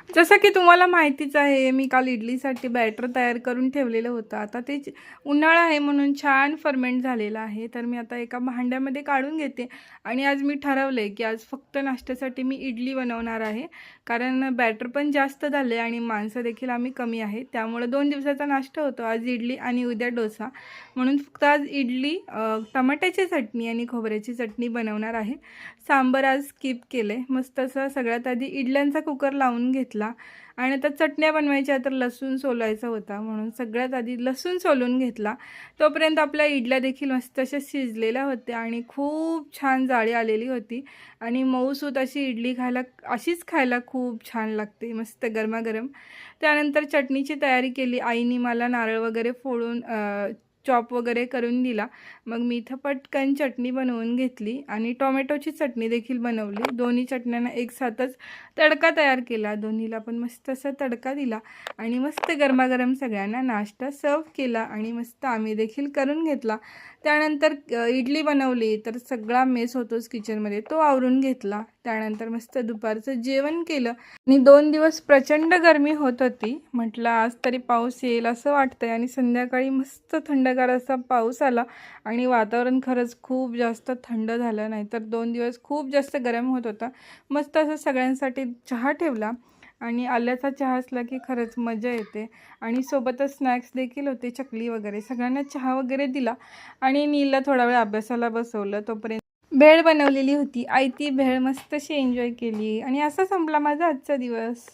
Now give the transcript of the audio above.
जसं की तुम्हाला माहितीच आहे, मी काल इडलीसाठी बॅटर तयार करून ठेवलेलं होतं. आता ते उन्हाळा आहे म्हणून छान फर्मेंट झालेलं आहे. तर मी आता एका भांड्यामध्ये काढून घेते आणि आज मी ठरवलं आहे, की आज फक्त नाश्त्यासाठी मी इडली बनवणार आहे. कारण बॅटर पण जास्त झाले आणि माणसं देखील आम्ही कमी आहे. त्यामुळे 2 दिवसाचा नाश्ता होतो. आज इडली आणि उद्या डोसा. म्हणून फक्त आज इडली, टमाट्याची चटणी आणि खोबऱ्याची चटणी बनवणार आहे. सांबार आज स्किप केले. मस्त असं सगळ्यात आधी इडल्यांचा कुकर लावून घेतला आणि आता चटण्या बनवायच्या तर लसूण सोलायचा होता म्हणून सगळ्यात आधी लसूण सोलून घेतला. तोपर्यंत आपल्या इडल्या देखील मस्त अशा शिजलेल्या होत्या आणि खूप छान जाळी आलेली होती आणि मऊसूत अशी इडली खायला अशीच खायला खूप छान लागते, मस्त गरमागरम. त्यानंतर चटणीची तयारी केली. आईने मला नारळ वगैरे फोडून चॉप वगैरे करून दिला. मग मी इथं पटकन चटणी बनवून घेतली आणि टोमॅटोची चटणी देखील बनवली. दोन्ही चटण्यांना एकसाथच तडका तयार केला. दोन्हीला पण मस्त असा तडका दिला आणि मस्त गरमागरम सगळ्यांना नाश्ता सर्व केला आणि मस्त आम्ही देखील करून घेतला. त्यानंतर इडली बनवली तर सगळा मेस होतोच किचनमध्ये, तो आवरून घेतला. त्यानंतर मस्त दुपारचं जेवण केलं आणि 2 दिवस प्रचंड गरमी होत होती. म्हटलं आज तरी पाऊस येईल असं वाटतंय आणि संध्याकाळी मस्त थंडगार असा पाऊस आला आणि वातावरण खरंच खूप जास्त थंड झालं. नाहीतर 2 दिवस खूप जास्त गरम होत होता. मस्त असं सगळ्यांसाठी चहा ठेवला आणि आल्याचा चहा असला की खरंच मजा येते आणि सोबतच स्नॅक्स देखील होते, चकली वगैरे. सगळ्यांना चहा वगैरे दिला आणि नीलला थोडा वेळ अभ्यासाला बसवलं. तोपर्यंत भेळ बनवलेली होती आई, ती भेळ मस्त अशी एन्जॉय केली आणि असा संपला माझा आजचा दिवस.